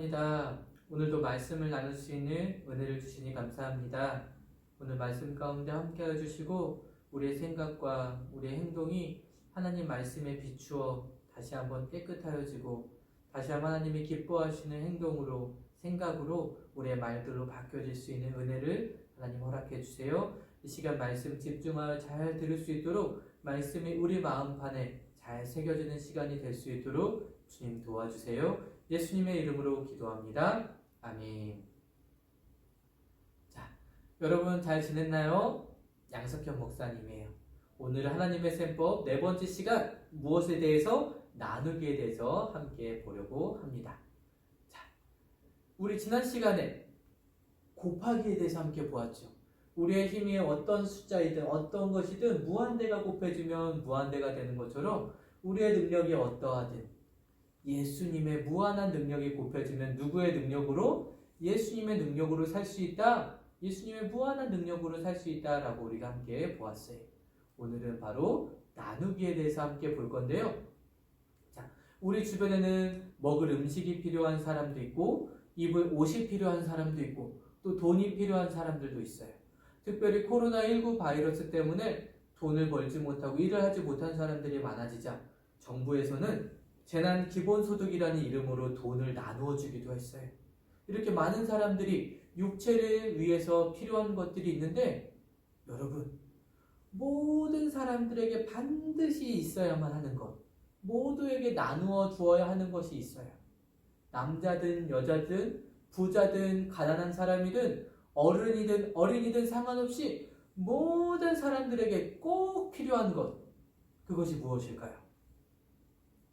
감사합니다. 오늘도 말씀을 나눌 수 있는 은혜를 주시니 감사합니다. 오늘 말씀 가운데 함께해 주시고 우리의 생각과 우리의 행동이 하나님 말씀에 비추어 다시 한번 깨끗하여지고 다시 한번 하나님이 기뻐하시는 행동으로 생각으로 우리의 말들로 바뀌어질 수 있는 은혜를 하나님 허락해 주세요. 이 시간 말씀 집중하여 잘 들을 수 있도록 말씀이 우리 마음판에 잘 새겨지는 시간이 될 수 있도록 주님 도와주세요. 예수님의 이름으로 기도합니다. 아멘. 자, 여러분 잘 지냈나요? 양석현 목사님이에요. 오늘 하나님의 셈법 네 번째 시간 무엇에 대해서 나누기에 대해서 함께 보려고 합니다. 자, 우리 지난 시간에 곱하기에 대해서 함께 보았죠. 우리의 힘이 어떤 숫자이든 어떤 것이든 무한대가 곱해지면 무한대가 되는 것처럼 우리의 능력이 어떠하든 예수님의 무한한 능력이 곱해지면 누구의 능력으로? 예수님의 능력으로 살 수 있다. 예수님의 무한한 능력으로 살 수 있다라고 우리가 함께 보았어요. 오늘은 바로 나누기에 대해서 함께 볼 건데요. 자, 우리 주변에는 먹을 음식이 필요한 사람도 있고 입을 옷이 필요한 사람도 있고 또 돈이 필요한 사람들도 있어요. 특별히 코로나19 바이러스 때문에 돈을 벌지 못하고 일을 하지 못한 사람들이 많아지자 정부에서는 재난 기본소득이라는 이름으로 돈을 나누어 주기도 했어요. 이렇게 많은 사람들이 육체를 위해서 필요한 것들이 있는데 여러분, 모든 사람들에게 반드시 있어야만 하는 것, 모두에게 나누어 주어야 하는 것이 있어요. 남자든 여자든 부자든 가난한 사람이든 어른이든 어린이든 상관없이 모든 사람들에게 꼭 필요한 것, 그것이 무엇일까요?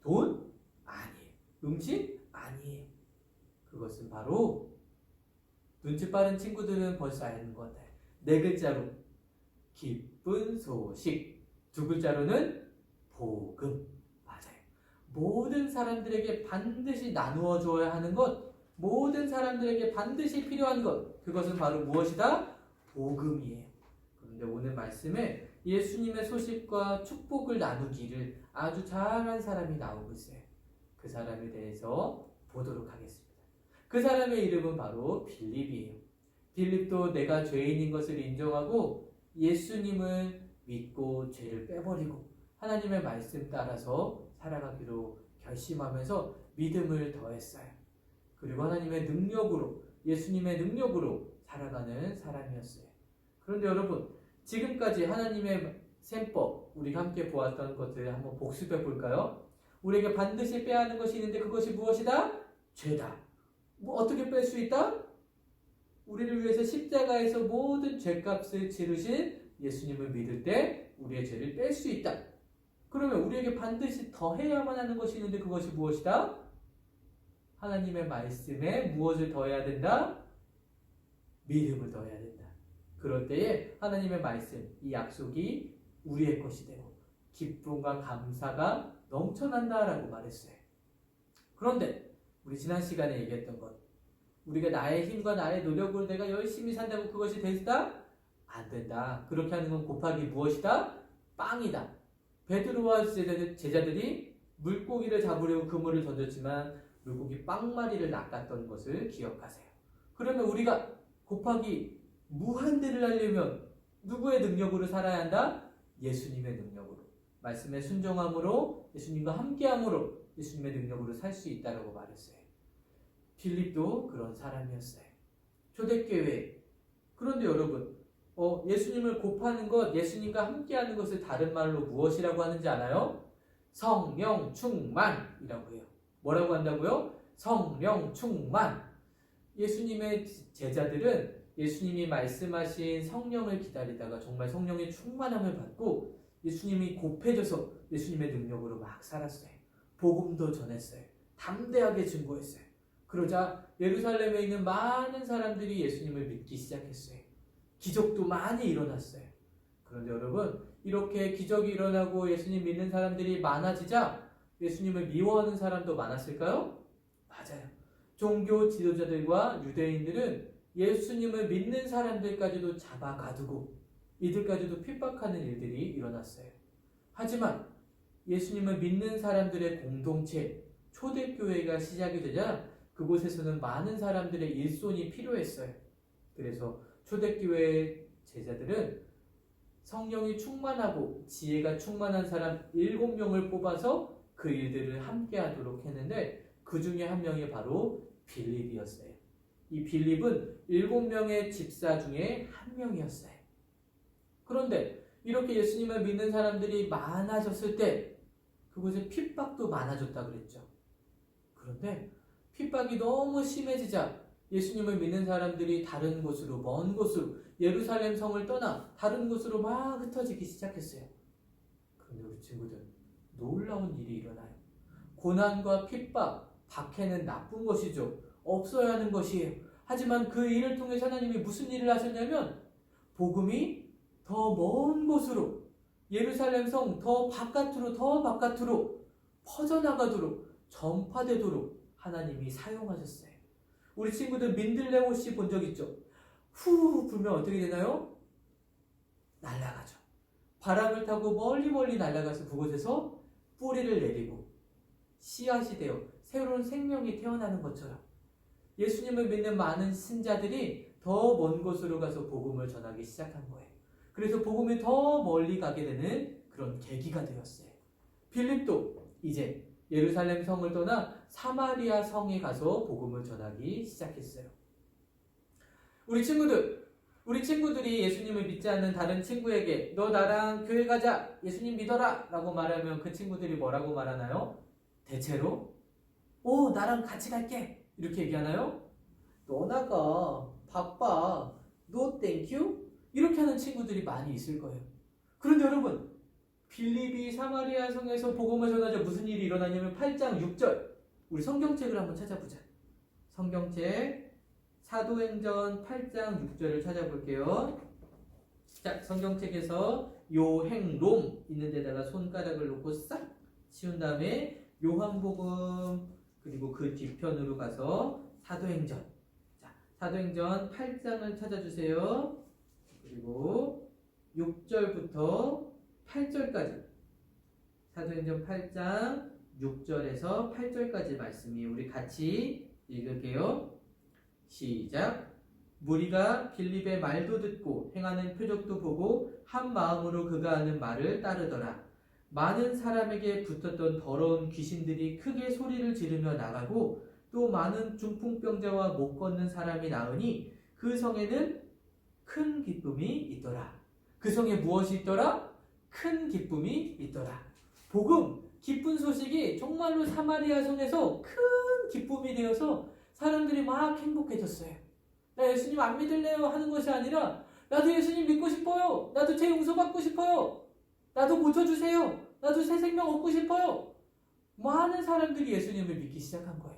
돈? 아니에요. 음식? 아니에요. 그것은 바로 눈치 빠른 친구들은 벌써 아는 것 같아요. 네 글자로 기쁜 소식, 두 글자로는 복음. 맞아요. 모든 사람들에게 반드시 나누어 줘야 하는 것, 모든 사람들에게 반드시 필요한 것, 그것은 바로 무엇이다? 복음이에요. 그런데 오늘 말씀에 예수님의 소식과 축복을 나누기를 아주 잘한 사람이 나오고 있어요. 그 사람에 대해서 보도록 하겠습니다. 그 사람의 이름은 바로 빌립이에요. 빌립도 내가 죄인인 것을 인정하고 예수님을 믿고 죄를 빼버리고 하나님의 말씀 따라서 살아가기로 결심하면서 믿음을 더했어요. 그리고 하나님의 능력으로, 예수님의 능력으로 살아가는 사람이었어요. 그런데 여러분, 지금까지 하나님의 셈법, 우리가 함께 보았던 것들을 한번 복습해 볼까요? 우리에게 반드시 빼야 하는 것이 있는데 그것이 무엇이다? 죄다. 어떻게 뺄 수 있다? 우리를 위해서 십자가에서 모든 죄값을 치르신 예수님을 믿을 때 우리의 죄를 뺄 수 있다. 그러면 우리에게 반드시 더 해야만 하는 것이 있는데 그것이 무엇이다? 하나님의 말씀에 무엇을 더해야 된다? 믿음을 더해야 된다. 그럴 때에 하나님의 말씀, 이 약속이 우리의 것이 되고 기쁨과 감사가 넘쳐난다라고 말했어요. 그런데 우리 지난 시간에 얘기했던 것, 우리가 나의 힘과 나의 노력으로 내가 열심히 산다고 그것이 되다? 안 된다. 그렇게 하는 건 곱하기 무엇이다? 빵이다. 베드로와 제자들이 물고기를 잡으려고 그물을 던졌지만 물고기 빵마리를 낚았던 것을 기억하세요. 그러면 우리가 곱하기 무한대를 하려면 누구의 능력으로 살아야 한다? 예수님의 능력으로. 말씀에 순종함으로, 예수님과 함께함으로 예수님의 능력으로 살 수 있다고 말했어요. 빌립도 그런 사람이었어요. 초대교회. 그런데 여러분, 예수님을 곱하는 것, 예수님과 함께하는 것을 다른 말로 무엇이라고 하는지 아나요? 성령 충만이라고 해요. 뭐라고 한다고요? 성령 충만. 예수님의 제자들은 예수님이 말씀하신 성령을 기다리다가 정말 성령의 충만함을 받고 예수님이 곱해져서 예수님의 능력으로 막 살았어요. 복음도 전했어요. 담대하게 증거했어요. 그러자 예루살렘에 있는 많은 사람들이 예수님을 믿기 시작했어요. 기적도 많이 일어났어요. 그런데 여러분, 이렇게 기적이 일어나고 예수님 믿는 사람들이 많아지자 예수님을 미워하는 사람도 많았을까요? 맞아요. 종교 지도자들과 유대인들은 예수님을 믿는 사람들까지도 잡아가두고 이들까지도 핍박하는 일들이 일어났어요. 하지만 예수님을 믿는 사람들의 공동체, 초대교회가 시작이 되자 그곳에서는 많은 사람들의 일손이 필요했어요. 그래서 초대교회 제자들은 성령이 충만하고 지혜가 충만한 사람 7명을 뽑아서 그 일들을 함께 하도록 했는데 그 중에 한 명이 바로 빌립이었어요. 이 빌립은 7명의 집사 중에 한 명이었어요. 그런데 이렇게 예수님을 믿는 사람들이 많아졌을 때 그곳에 핍박도 많아졌다 그랬죠. 그런데 핍박이 너무 심해지자 예수님을 믿는 사람들이 다른 곳으로, 먼 곳으로, 예루살렘 성을 떠나 다른 곳으로 막 흩어지기 시작했어요. 그런데 우리 친구들, 놀라운 일이 일어나요. 고난과 핍박, 박해는 나쁜 것이죠. 없어야 하는 것이에요. 하지만 그 일을 통해서 하나님이 무슨 일을 하셨냐면 복음이 더 먼 곳으로, 예루살렘 성 더 바깥으로 퍼져나가도록, 전파되도록 하나님이 사용하셨어요. 우리 친구들 민들레 옷이 본 적 있죠? 후 불면 어떻게 되나요? 날아가죠. 바람을 타고 멀리 날아가서 그곳에서 뿌리를 내리고 씨앗이 되어 새로운 생명이 태어나는 것처럼 예수님을 믿는 많은 신자들이 더 먼 곳으로 가서 복음을 전하기 시작한 거예요. 그래서 복음이 더 멀리 가게 되는 그런 계기가 되었어요. 빌립도 이제 예루살렘 성을 떠나 사마리아 성에 가서 복음을 전하기 시작했어요. 우리 친구들이 예수님을 믿지 않는 다른 친구에게 너 나랑 교회 가자, 예수님 믿어라 라고 말하면 그 친구들이 뭐라고 말하나요? 대체로 나랑 같이 갈게 이렇게 얘기하나요? 너 나가, 바빠, no thank you 이렇게 하는 친구들이 많이 있을 거예요. 그런데 여러분, 빌립이 사마리아 성에서 복음을 전하자 무슨 일이 일어나냐면 8장 6절, 우리 성경책을 한번 찾아보자. 성경책 사도행전 8장 6절을 찾아볼게요. 자, 성경책에서 요행롬 있는 데다가 손가락을 놓고 싹 치운 다음에 요한복음 그리고 그 뒤편으로 가서 사도행전, 자, 사도행전 8장을 찾아주세요. 그리고 6절부터 8절까지, 사도행전 8장 6절에서 8절까지 말씀이 우리 같이 읽을게요. 시작. 무리가 빌립의 말도 듣고 행하는 표적도 보고 한 마음으로 그가 하는 말을 따르더라. 많은 사람에게 붙었던 더러운 귀신들이 크게 소리를 지르며 나가고 또 많은 중풍병자와 못 걷는 사람이 나으니 그 성에는 큰 기쁨이 있더라. 그 성에 무엇이 있더라? 큰 기쁨이 있더라. 복음, 기쁜 소식이 정말로 사마리아 성에서 큰 기쁨이 되어서 사람들이 막 행복해졌어요. 나 예수님 안 믿을래요 하는 것이 아니라 나도 예수님 믿고 싶어요. 나도 죄 용서받고 싶어요. 나도 고쳐주세요. 나도 새 생명 얻고 싶어요. 많은 사람들이 예수님을 믿기 시작한 거예요.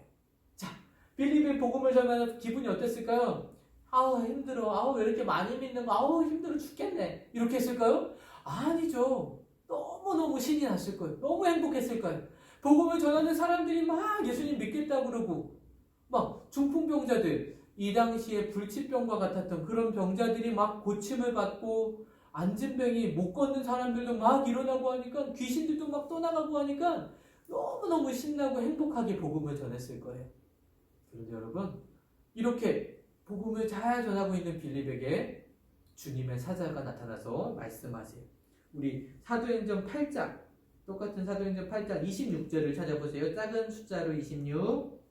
자, 빌립의 복음을 전하면 기분이 어땠을까요? 아우 힘들어. 아우 왜 이렇게 많이 믿는 거. 아우 힘들어 죽겠네. 이렇게 했을까요? 아니죠. 너무너무 신이 났을 거예요. 너무 행복했을 거예요. 복음을 전하는 사람들이 막 예수님 믿겠다고 그러고 막 중풍병자들, 이 당시에 불치병과 같았던 그런 병자들이 막 고침을 받고 안진병이 못 걷는 사람들도 막 일어나고 하니까 귀신들도 막 떠나가고 하니까 너무너무 신나고 행복하게 복음을 전했을 거예요. 그런데 여러분, 이렇게 복음을 잘 전하고 있는 빌립에게 주님의 사자가 나타나서 말씀하세요. 우리 사도행전 8장, 똑같은 사도행전 8장 26절을 찾아보세요. 작은 숫자로 26.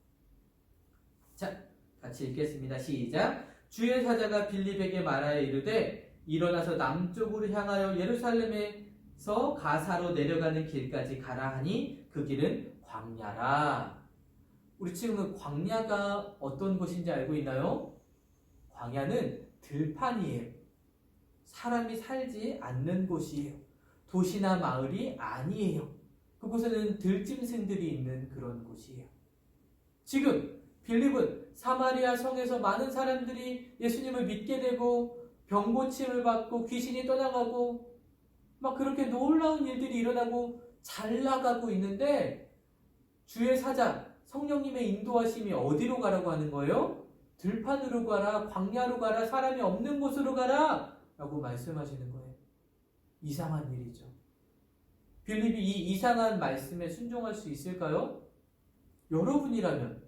자, 같이 읽겠습니다. 시작. 주의 사자가 빌립에게 말하여 이르되 일어나서 남쪽으로 향하여 예루살렘에서 가사로 내려가는 길까지 가라 하니 그 길은 광야라. 우리 지금 광야가 어떤 곳인지 알고 있나요? 광야는 들판이에요. 사람이 살지 않는 곳이에요. 도시나 마을이 아니에요. 그곳에는 들짐승들이 있는 그런 곳이에요. 지금 빌립은 사마리아 성에서 많은 사람들이 예수님을 믿게 되고 병고침을 받고 귀신이 떠나가고 막 그렇게 놀라운 일들이 일어나고 잘 나가고 있는데 주의 사자 성령님의 인도하심이 어디로 가라고 하는 거예요? 들판으로 가라, 광야로 가라, 사람이 없는 곳으로 가라 라고 말씀하시는 거예요. 이상한 일이죠. 빌립이 이 이상한 말씀에 순종할 수 있을까요? 여러분이라면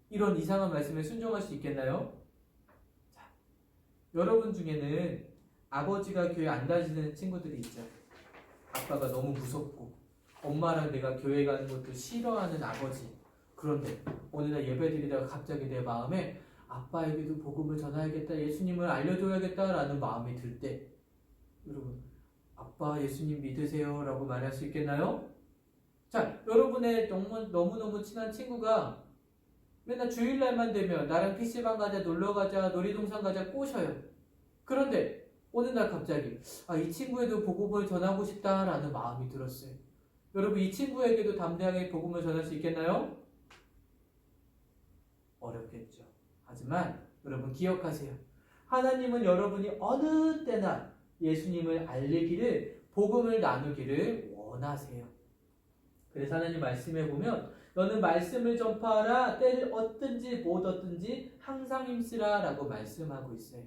이런 이상한 말씀에 순종할 수 있겠나요? 자, 여러분 중에는 아버지가 교회 안 다니는 친구들이 있죠. 아빠가 너무 무섭고 엄마랑 내가 교회 가는 것도 싫어하는 아버지. 그런데 어느 날 예배 드리다가 갑자기 내 마음에 아빠에게도 복음을 전해야겠다, 예수님을 알려줘야겠다라는 마음이 들 때, 여러분 아빠 예수님 믿으세요 라고 말할 수 있겠나요? 자, 여러분의 너무너무 친한 친구가 맨날 주일날만 되면 나랑 PC방 가자, 놀러가자, 놀이동산 가자 꼬셔요. 그런데 어느 날 갑자기 이 친구에도 복음을 전하고 싶다라는 마음이 들었어요. 여러분 이 친구에게도 담대하게 복음을 전할 수 있겠나요? 어렵겠죠. 하지만 여러분 기억하세요. 하나님은 여러분이 어느 때나 예수님을 알리기를, 복음을 나누기를 원하세요. 그래서 하나님 말씀에 보면 너는 말씀을 전파하라, 때를 얻든지 못 얻든지 항상 힘쓰라 라고 말씀하고 있어요.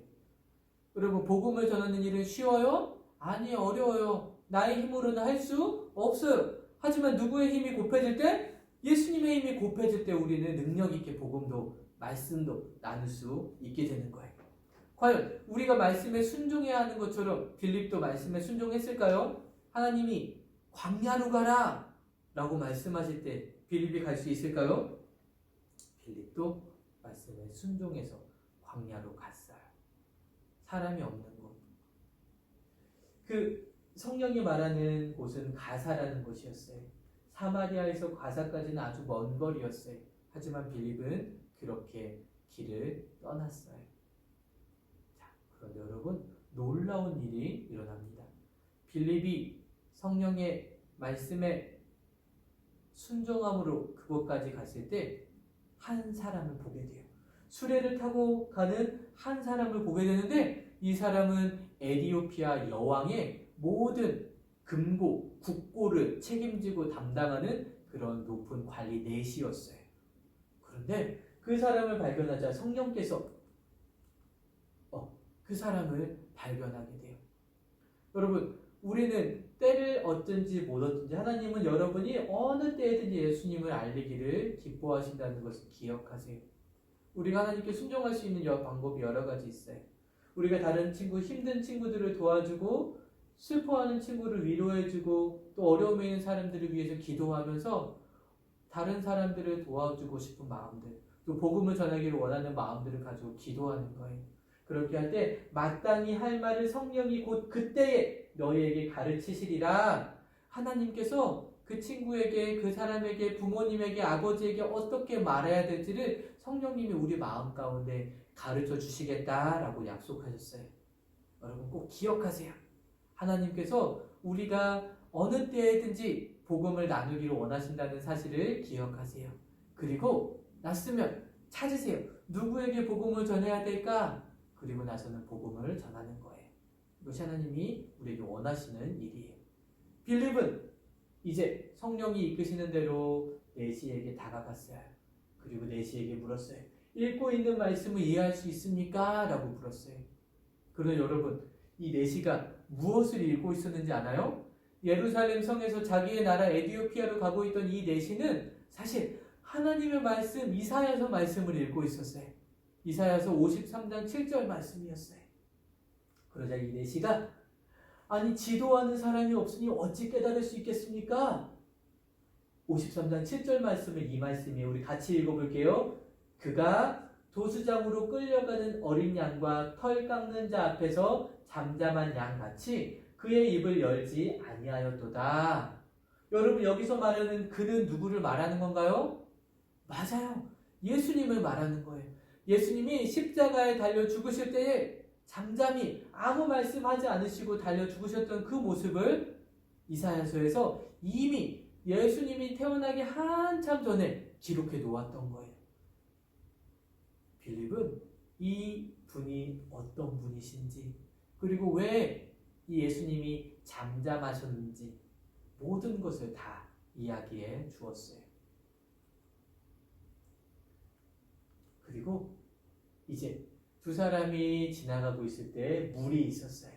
여러분 복음을 전하는 일은 쉬워요? 아니, 어려워요. 나의 힘으로는 할 수 없어요. 하지만 누구의 힘이 곱해질 때? 예수님의 힘이 곱해질 때 우리는 능력 있게 복음도 말씀도 나눌 수 있게 되는 거예요. 과연 우리가 말씀에 순종해야 하는 것처럼 빌립도 말씀에 순종했을까요? 하나님이 광야로 가라 라고 말씀하실 때 빌립이 갈 수 있을까요? 빌립도 말씀에 순종해서 광야로 갔어요. 사람이 없는 곳. 그 성령이 말하는 곳은 가사라는 곳이었어요. 사마리아에서 가사까지는 아주 먼 거리였어요. 하지만 빌립은 그렇게 길을 떠났어요. 자, 그런데 여러분 놀라운 일이 일어납니다. 빌립이 성령의 말씀에 순종함으로 그곳까지 갔을 때 한 사람을 보게 돼요. 수레를 타고 가는 한 사람을 보게 되는데, 이 사람은 에티오피아 여왕의 모든 금고, 국고를 책임지고 담당하는 그런 높은 관리 내시였어요. 그런데 그 사람을 발견하자 성령께서 그 사람을 발견하게 돼요. 여러분 우리는 때를 얻든지 못 얻든지 하나님은 여러분이 어느 때에든지 예수님을 알리기를 기뻐하신다는 것을 기억하세요. 우리가 하나님께 순종할 수 있는 방법이 여러 가지 있어요. 우리가 다른 친구, 힘든 친구들을 도와주고, 슬퍼하는 친구를 위로해주고, 또 어려움에 있는 사람들을 위해서 기도하면서 다른 사람들을 도와주고 싶은 마음들, 또 복음을 전하기를 원하는 마음들을 가지고 기도하는 거예요. 그렇게 할 때 마땅히 할 말을 성령이 곧 그때에 너희에게 가르치시리라. 하나님께서 그 친구에게, 그 사람에게, 부모님에게, 아버지에게 어떻게 말해야 될지를 성령님이 우리 마음 가운데 가르쳐 주시겠다라고 약속하셨어요. 여러분 꼭 기억하세요. 하나님께서 우리가 어느 때에든지 복음을 나누기를 원하신다는 사실을 기억하세요. 그리고 났으면 찾으세요. 누구에게 복음을 전해야 될까? 그리고 나서는 복음을 전하는 거예요. 이것이 하나님이 우리에게 원하시는 일이에요. 빌립은 이제 성령이 이끄시는 대로 내시에게 다가갔어요. 그리고 내시에게 물었어요. 읽고 있는 말씀을 이해할 수 있습니까? 라고 물었어요. 그런데 여러분 이 내시가 무엇을 읽고 있었는지 아나요? 예루살렘 성에서 자기의 나라 에티오피아로 가고 있던 이 내시는 사실 하나님의 말씀, 이사야서 말씀을 읽고 있었어요. 이사야서 53장 7절 말씀이었어요. 그러자 이 내시가 아니 지도하는 사람이 없으니 어찌 깨달을 수 있겠습니까? 53장 7절 말씀은 이 말씀이에요. 우리 같이 읽어볼게요. 그가 도수장으로 끌려가는 어린 양과 털 깎는 자 앞에서 잠잠한 양같이 그의 입을 열지 아니하였도다. 여러분 여기서 말하는 그는 누구를 말하는 건가요? 맞아요. 예수님을 말하는 거예요. 예수님이 십자가에 달려 죽으실 때에 잠잠히 아무 말씀하지 않으시고 달려 죽으셨던 그 모습을 이사야서에서 이미 예수님이 태어나기 한참 전에 기록해 놓았던 거예요. 빌립은 이 분이 어떤 분이신지, 그리고 왜 이 예수님이 잠잠하셨는지 모든 것을 다 이야기해 주었어요. 그리고 이제 두 사람이 지나가고 있을 때 물이 있었어요.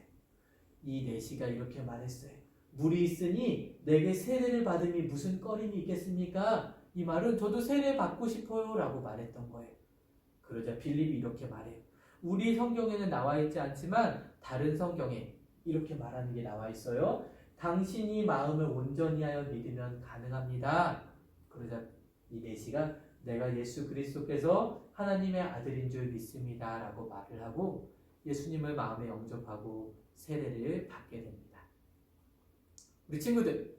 이 내시가 이렇게 말했어요. 물이 있으니 내게 세례를 받음이 무슨 꺼림이 있겠습니까? 이 말은 저도 세례 받고 싶어요 라고 말했던 거예요. 그러자 빌립이 이렇게 말해요. 우리 성경에는 나와 있지 않지만 다른 성경에 이렇게 말하는 게 나와 있어요. 당신이 마음을 온전히 하여 믿으면 가능합니다. 그러자 이 내시가 내가 예수 그리스도께서 하나님의 아들인 줄 믿습니다 라고 말을 하고 예수님을 마음에 영접하고 세례를 받게 됩니다. 우리 친구들,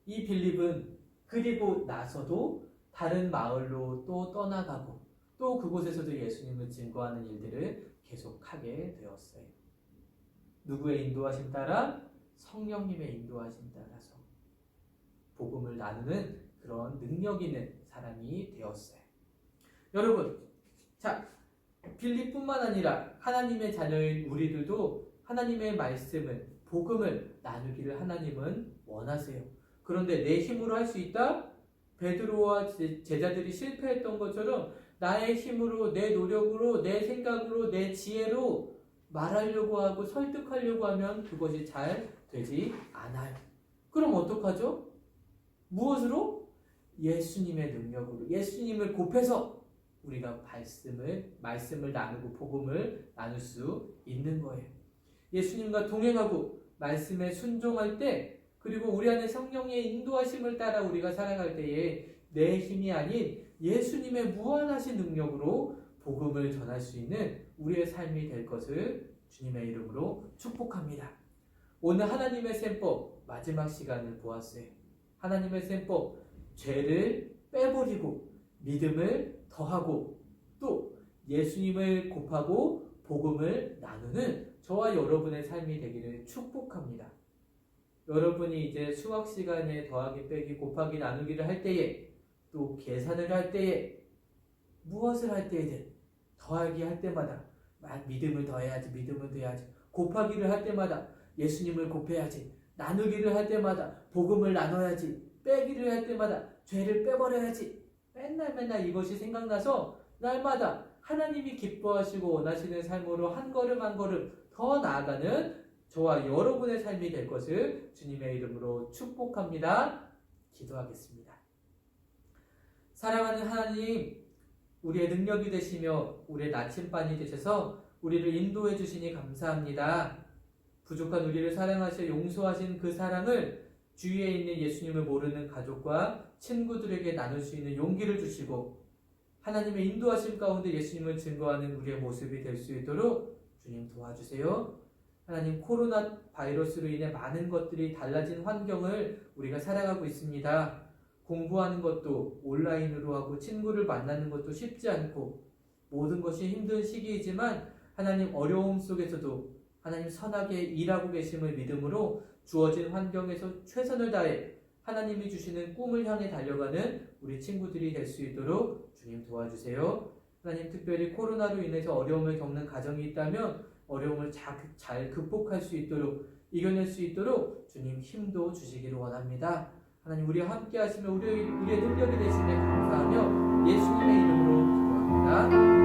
이 빌립은 그리고 나서도 다른 마을로 또 떠나가고 또 그곳에서도 예수님을 증거하는 일들을 계속하게 되었어요. 누구의 인도하심 따라? 성령님의 인도하심 따라서 복음을 나누는 그런 능력 있는 사람이 되었어요. 여러분, 자, 빌립뿐만 아니라 하나님의 자녀인 우리들도 하나님의 말씀을, 복음을 나누기를 하나님은 원하세요. 그런데 내 힘으로 할 수 있다? 베드로와 제자들이 실패했던 것처럼 나의 힘으로, 내 노력으로, 내 생각으로, 내 지혜로 말하려고 하고 설득하려고 하면 그것이 잘 되지 않아요. 그럼 어떡하죠? 무엇으로? 예수님의 능력으로, 예수님을 곱해서 우리가 말씀을 나누고 복음을 나눌 수 있는 거예요. 예수님과 동행하고 말씀에 순종할 때, 그리고 우리 안에 성령의 인도하심을 따라 우리가 살아갈 때에 내 힘이 아닌 예수님의 무한하신 능력으로 복음을 전할 수 있는 우리의 삶이 될 것을 주님의 이름으로 축복합니다. 오늘 하나님의 셈법 마지막 시간을 보았어요. 하나님의 셈법, 죄를 빼버리고 믿음을 더하고 또 예수님을 곱하고 복음을 나누는 저와 여러분의 삶이 되기를 축복합니다. 여러분이 이제 수학 시간에 더하기, 빼기, 곱하기, 나누기를 할 때에 또 계산을 할 때에 무엇을 할 때에든 더하기 할 때마다 믿음을 더해야지, 믿음을 더해야지, 곱하기를 할 때마다 예수님을 곱해야지, 나누기를 할 때마다 복음을 나눠야지, 빼기를 할 때마다 죄를 빼버려야지, 맨날 이것이 생각나서 날마다 하나님이 기뻐하시고 원하시는 삶으로 한 걸음 한 걸음 더 나아가는 저와 여러분의 삶이 될 것을 주님의 이름으로 축복합니다. 기도하겠습니다. 사랑하는 하나님, 우리의 능력이 되시며 우리의 나침반이 되셔서 우리를 인도해 주시니 감사합니다. 부족한 우리를 사랑하셔 용서하신 그 사랑을 주위에 있는 예수님을 모르는 가족과 친구들에게 나눌 수 있는 용기를 주시고 하나님의 인도하심 가운데 예수님을 증거하는 우리의 모습이 될 수 있도록 주님 도와주세요. 하나님, 코로나 바이러스로 인해 많은 것들이 달라진 환경을 우리가 살아가고 있습니다. 공부하는 것도 온라인으로 하고 친구를 만나는 것도 쉽지 않고 모든 것이 힘든 시기이지만 하나님, 어려움 속에서도 하나님 선하게 일하고 계심을 믿음으로 주어진 환경에서 최선을 다해 하나님이 주시는 꿈을 향해 달려가는 우리 친구들이 될 수 있도록 주님 도와주세요. 하나님, 특별히 코로나로 인해서 어려움을 겪는 가정이 있다면 어려움을 잘 극복할 수 있도록, 이겨낼 수 있도록 주님 힘도 주시기를 원합니다. 하나님, 우리와 함께 하시며 우리의 능력이 되심에 감사하며 예수님의 이름으로 기도합니다.